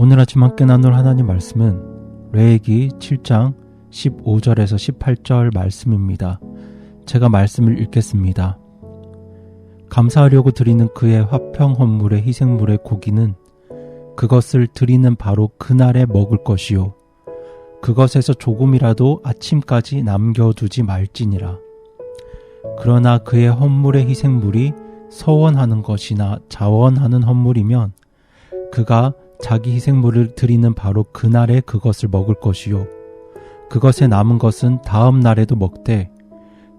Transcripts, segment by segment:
오늘 아침 함께 나눌 하나님 말씀은 레위기 7장 15절에서 18절 말씀입니다. 제가 말씀을 읽겠습니다. 감사하려고 드리는 그의 화평 헌물의 희생물의 고기는 그것을 드리는 바로 그날에 먹을 것이요 그것에서 조금이라도 아침까지 남겨두지 말지니라. 그러나 그의 헌물의 희생물이 서원하는 것이나 자원하는 헌물이면 그가 자기 희생물을 드리는 바로 그날에 그것을 먹을 것이요 그것에 남은 것은 다음 날에도 먹되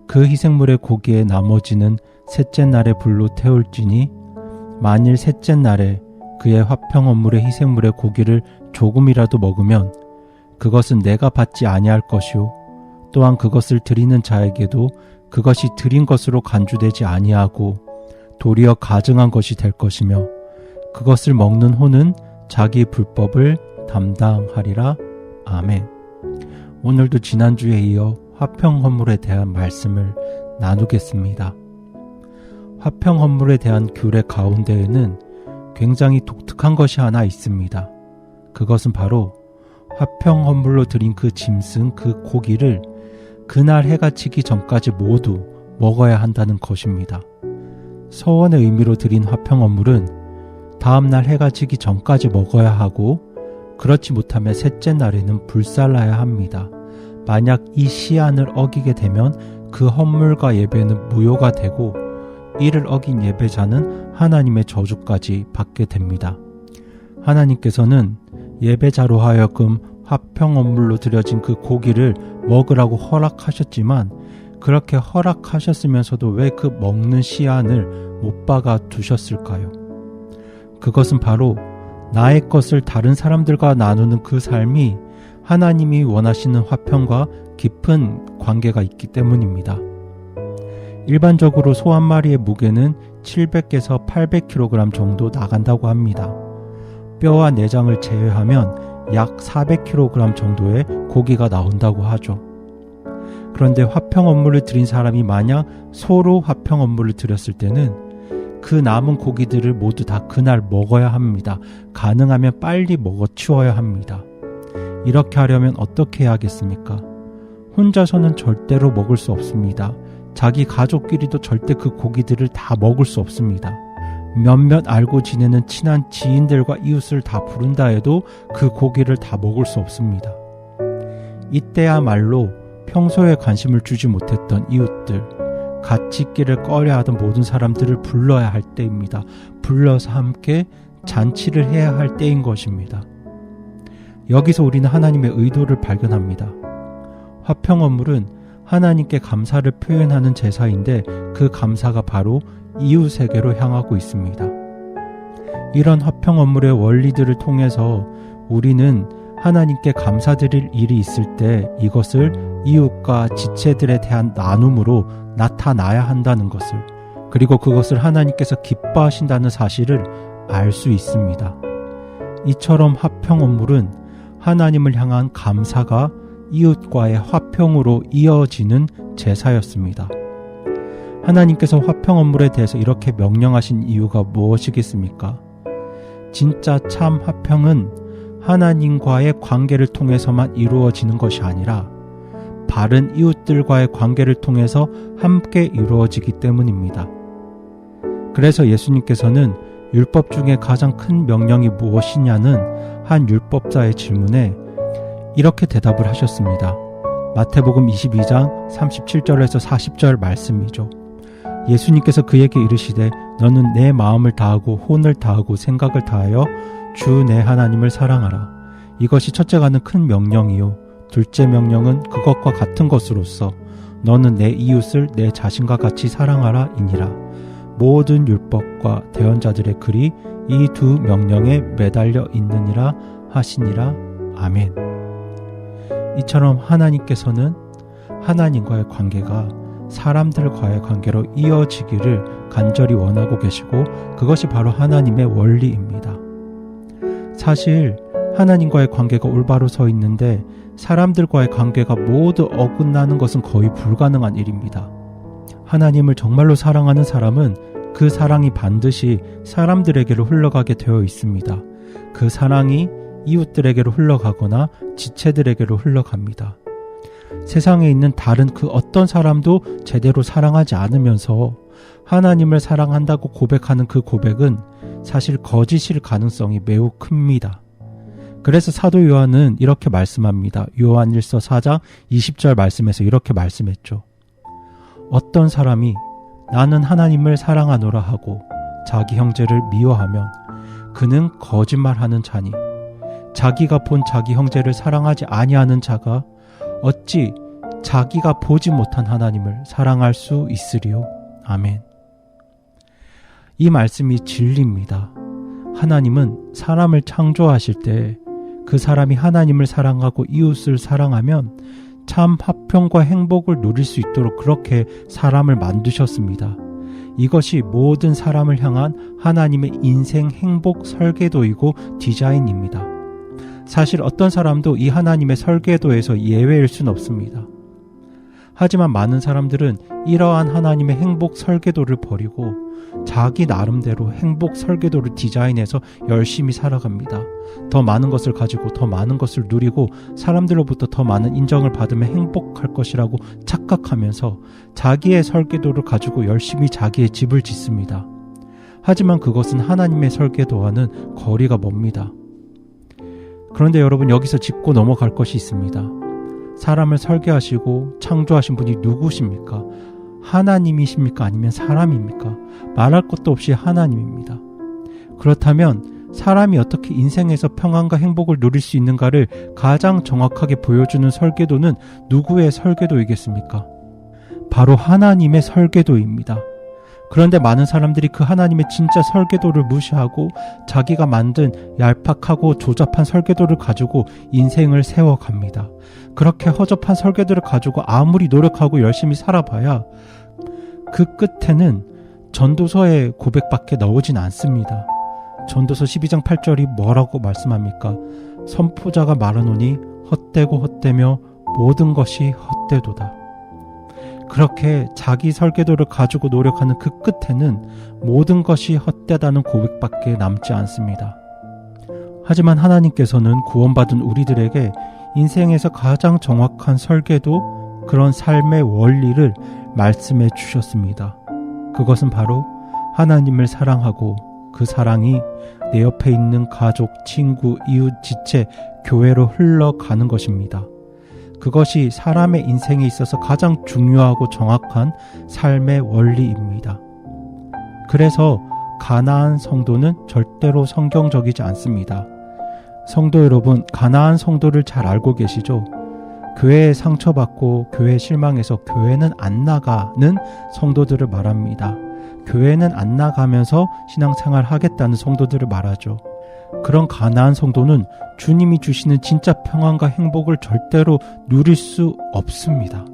그 희생물의 고기에 나머지는 셋째 날에 불로 태울지니 만일 셋째 날에 그의 화평 헌물의 희생물의 고기를 조금이라도 먹으면 그것은 내가 받지 아니할 것이요 또한 그것을 드리는 자에게도 그것이 드린 것으로 간주되지 아니하고 도리어 가증한 것이 될 것이며 그것을 먹는 호는 자기 불법을 담당하리라. 아멘. 오늘도 지난주에 이어 화평 헌물에 대한 말씀을 나누겠습니다. 화평 헌물에 대한 규례 가운데에는 굉장히 독특한 것이 하나 있습니다. 그것은 바로 화평 헌물로 드린 그 짐승, 그 고기를 그날 해가 지기 전까지 모두 먹어야 한다는 것입니다. 서원의 의미로 드린 화평 헌물은 다음날 해가 지기 전까지 먹어야 하고 그렇지 못하면 셋째 날에는 불살라야 합니다. 만약 이 시한을 어기게 되면 그 헌물과 예배는 무효가 되고 이를 어긴 예배자는 하나님의 저주까지 받게 됩니다. 하나님께서는 예배자로 하여금 화평 헌물로 드려진 그 고기를 먹으라고 허락하셨지만 그렇게 허락하셨으면서도 왜 그 먹는 시한을 못 박아 두셨을까요? 그것은 바로 나의 것을 다른 사람들과 나누는 그 삶이 하나님이 원하시는 화평과 깊은 관계가 있기 때문입니다. 일반적으로 소 한 마리의 무게는 700에서 800kg 정도 나간다고 합니다. 뼈와 내장을 제외하면 약 400kg 정도의 고기가 나온다고 하죠. 그런데 화평 헌물을 드린 사람이 만약 소로 화평 헌물을 드렸을 때는 그 남은 고기들을 모두 다 그날 먹어야 합니다. 가능하면 빨리 먹어 치워야 합니다. 이렇게 하려면 어떻게 해야겠습니까? 혼자서는 절대로 먹을 수 없습니다. 자기 가족끼리도 절대 그 고기들을 다 먹을 수 없습니다. 몇몇 알고 지내는 친한 지인들과 이웃을 다 부른다 해도 그 고기를 다 먹을 수 없습니다. 이때야말로 평소에 관심을 주지 못했던 이웃들, 같이 있기를 꺼려하던 모든 사람들을 불러야 할 때입니다. 불러서 함께 잔치를 해야 할 때인 것입니다. 여기서 우리는 하나님의 의도를 발견합니다. 화평 헌물은 하나님께 감사를 표현하는 제사인데 그 감사가 바로 이웃에게로 향하고 있습니다. 이런 화평 헌물의 원리들을 통해서 우리는 하나님께 감사드릴 일이 있을 때 이것을 이웃과 지체들에 대한 나눔으로 나타나야 한다는 것을, 그리고 그것을 하나님께서 기뻐하신다는 사실을 알 수 있습니다. 이처럼 화평 헌물은 하나님을 향한 감사가 이웃과의 화평으로 이어지는 제사였습니다. 하나님께서 화평 헌물에 대해서 이렇게 명령하신 이유가 무엇이겠습니까? 진짜 참 화평은 하나님과의 관계를 통해서만 이루어지는 것이 아니라 바른 이웃들과의 관계를 통해서 함께 이루어지기 때문입니다. 그래서 예수님께서는 율법 중에 가장 큰 명령이 무엇이냐는 한 율법자의 질문에 이렇게 대답을 하셨습니다. 마태복음 22장 37절에서 40절 말씀이죠. 예수님께서 그에게 이르시되 너는 내 마음을 다하고 혼을 다하고 생각을 다하여 주 내 하나님을 사랑하라. 이것이 첫째가는 큰 명령이요 둘째 명령은 그것과 같은 것으로서 너는 내 이웃을 내 자신과 같이 사랑하라 이니라. 모든 율법과 대언자들의 글이 이 두 명령에 매달려 있느니라 하시니라. 아멘. 이처럼 하나님께서는 하나님과의 관계가 사람들과의 관계로 이어지기를 간절히 원하고 계시고 그것이 바로 하나님의 원리입니다. 사실 하나님과의 관계가 올바로 서 있는데 사람들과의 관계가 모두 어긋나는 것은 거의 불가능한 일입니다. 하나님을 정말로 사랑하는 사람은 그 사랑이 반드시 사람들에게로 흘러가게 되어 있습니다. 그 사랑이 이웃들에게로 흘러가거나 지체들에게로 흘러갑니다. 세상에 있는 다른 그 어떤 사람도 제대로 사랑하지 않으면서 하나님을 사랑한다고 고백하는 그 고백은 사실 거짓일 가능성이 매우 큽니다. 그래서 사도 요한은 이렇게 말씀합니다. 요한 1서 4장 20절 말씀에서 이렇게 말씀했죠. 어떤 사람이 나는 하나님을 사랑하노라 하고 자기 형제를 미워하면 그는 거짓말하는 자니 자기가 본 자기 형제를 사랑하지 아니하는 자가 어찌 자기가 보지 못한 하나님을 사랑할 수 있으리요? 아멘. 이 말씀이 진리입니다. 하나님은 사람을 창조하실 때 그 사람이 하나님을 사랑하고 이웃을 사랑하면 참 화평과 행복을 누릴 수 있도록 그렇게 사람을 만드셨습니다. 이것이 모든 사람을 향한 하나님의 인생 행복 설계도이고 디자인입니다. 사실 어떤 사람도 이 하나님의 설계도에서 예외일 수는 없습니다. 하지만 많은 사람들은 이러한 하나님의 행복 설계도를 버리고 자기 나름대로 행복 설계도를 디자인해서 열심히 살아갑니다. 더 많은 것을 가지고 더 많은 것을 누리고 사람들로부터 더 많은 인정을 받으면 행복할 것이라고 착각하면서 자기의 설계도를 가지고 열심히 자기의 집을 짓습니다. 하지만 그것은 하나님의 설계도와는 거리가 멉니다. 그런데 여러분, 여기서 짚고 넘어갈 것이 있습니다. 사람을 설계하시고 창조하신 분이 누구십니까? 하나님이십니까? 아니면 사람입니까? 말할 것도 없이 하나님입니다. 그렇다면 사람이 어떻게 인생에서 평안과 행복을 누릴 수 있는가를 가장 정확하게 보여주는 설계도는 누구의 설계도이겠습니까? 바로 하나님의 설계도입니다. 그런데 많은 사람들이 그 하나님의 진짜 설계도를 무시하고 자기가 만든 얄팍하고 조잡한 설계도를 가지고 인생을 세워갑니다. 그렇게 허접한 설계도를 가지고 아무리 노력하고 열심히 살아봐야 그 끝에는 전도서의 고백밖에 나오진 않습니다. 전도서 12장 8절이 뭐라고 말씀합니까? 선포자가 말하노니 헛되고 헛되며 모든 것이 헛되도다. 그렇게 자기 설계도를 가지고 노력하는 그 끝에는 모든 것이 헛되다는 고백밖에 남지 않습니다. 하지만 하나님께서는 구원받은 우리들에게 인생에서 가장 정확한 설계도, 그런 삶의 원리를 말씀해 주셨습니다. 그것은 바로 하나님을 사랑하고 그 사랑이 내 옆에 있는 가족, 친구, 이웃, 지체, 교회로 흘러가는 것입니다. 그것이 사람의 인생에 있어서 가장 중요하고 정확한 삶의 원리입니다. 그래서 가나안 성도는 절대로 성경적이지 않습니다. 성도 여러분, 가나안 성도를 잘 알고 계시죠? 교회에 상처받고 교회에 실망해서 교회는 안 나가는 성도들을 말합니다. 교회는 안 나가면서 신앙생활 하겠다는 성도들을 말하죠. 그런 가나안 성도는 주님이 주시는 진짜 평안과 행복을 절대로 누릴 수 없습니다.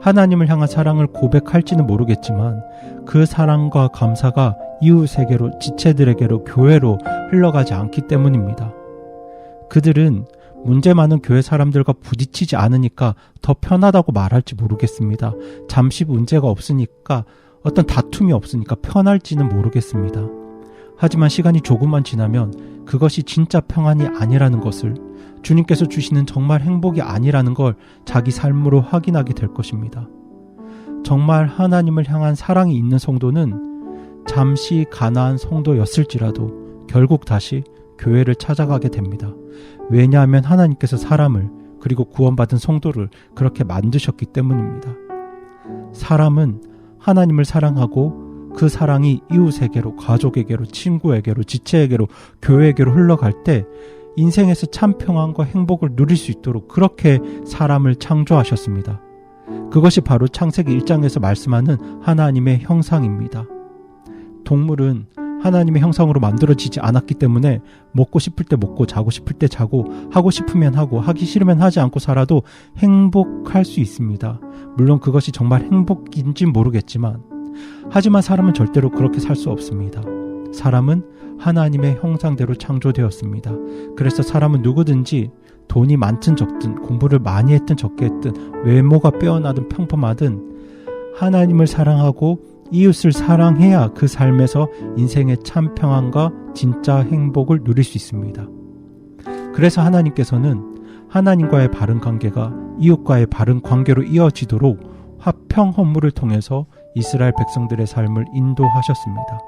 하나님을 향한 사랑을 고백할지는 모르겠지만 그 사랑과 감사가 이웃에게로, 지체들에게로, 교회로 흘러가지 않기 때문입니다. 그들은 문제 많은 교회 사람들과 부딪히지 않으니까 더 편하다고 말할지 모르겠습니다. 잠시 문제가 없으니까, 어떤 다툼이 없으니까 편할지는 모르겠습니다. 하지만 시간이 조금만 지나면 그것이 진짜 평안이 아니라는 것을, 주님께서 주시는 정말 행복이 아니라는 걸 자기 삶으로 확인하게 될 것입니다. 정말 하나님을 향한 사랑이 있는 성도는 잠시 가나안 성도였을지라도 결국 다시 교회를 찾아가게 됩니다. 왜냐하면 하나님께서 사람을, 그리고 구원받은 성도를 그렇게 만드셨기 때문입니다. 사람은 하나님을 사랑하고 그 사랑이 이웃에게로, 가족에게로, 친구에게로, 지체에게로, 교회에게로 흘러갈 때 인생에서 참 평안과 행복을 누릴 수 있도록 그렇게 사람을 창조하셨습니다. 그것이 바로 창세기 1장에서 말씀하는 하나님의 형상입니다. 동물은 하나님의 형상으로 만들어지지 않았기 때문에 먹고 싶을 때 먹고, 자고 싶을 때 자고, 하고 싶으면 하고, 하기 싫으면 하지 않고 살아도 행복할 수 있습니다. 물론 그것이 정말 행복인지 모르겠지만, 하지만 사람은 절대로 그렇게 살 수 없습니다. 사람은 하나님의 형상대로 창조되었습니다. 그래서 사람은 누구든지 돈이 많든 적든, 공부를 많이 했든 적게 했든, 외모가 빼어나든 평범하든 하나님을 사랑하고 이웃을 사랑해야 그 삶에서 인생의 참 평안과 진짜 행복을 누릴 수 있습니다. 그래서 하나님께서는 하나님과의 바른 관계가 이웃과의 바른 관계로 이어지도록 화평 헌물을 통해서 이스라엘 백성들의 삶을 인도하셨습니다.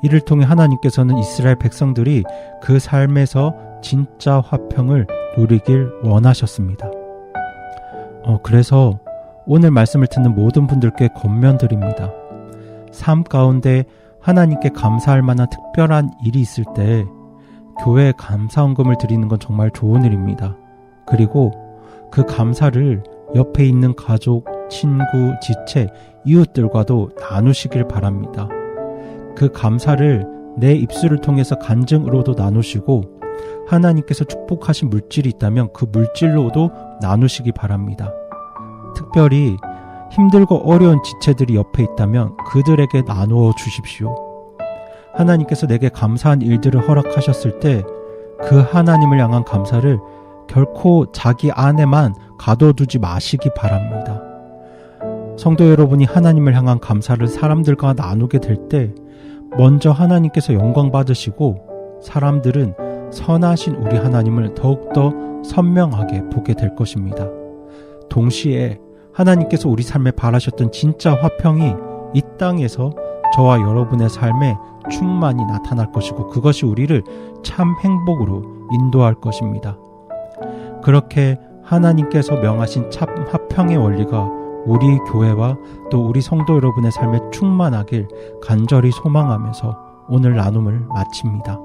이를 통해 하나님께서는 이스라엘 백성들이 그 삶에서 진짜 화평을 누리길 원하셨습니다. 그래서 오늘 말씀을 듣는 모든 분들께 권면드립니다. 삶 가운데 하나님께 감사할 만한 특별한 일이 있을 때 교회에 감사헌금을 드리는 건 정말 좋은 일입니다. 그리고 그 감사를 옆에 있는 가족, 친구, 지체, 이웃들과도 나누시길 바랍니다. 그 감사를 내 입술을 통해서 간증으로도 나누시고 하나님께서 축복하신 물질이 있다면 그 물질로도 나누시기 바랍니다. 특별히 힘들고 어려운 지체들이 옆에 있다면 그들에게 나누어 주십시오. 하나님께서 내게 감사한 일들을 허락하셨을 때 그 하나님을 향한 감사를 결코 자기 안에만 가둬두지 마시기 바랍니다. 성도 여러분이 하나님을 향한 감사를 사람들과 나누게 될 때 먼저 하나님께서 영광 받으시고 사람들은 선하신 우리 하나님을 더욱더 선명하게 보게 될 것입니다. 동시에 하나님께서 우리 삶에 바라셨던 진짜 화평이 이 땅에서 저와 여러분의 삶에 충만히 나타날 것이고 그것이 우리를 참 행복으로 인도할 것입니다. 그렇게 하나님께서 명하신 참 화평의 원리가 우리 교회와 또 우리 성도 여러분의 삶에 충만하길 간절히 소망하면서 오늘 나눔을 마칩니다.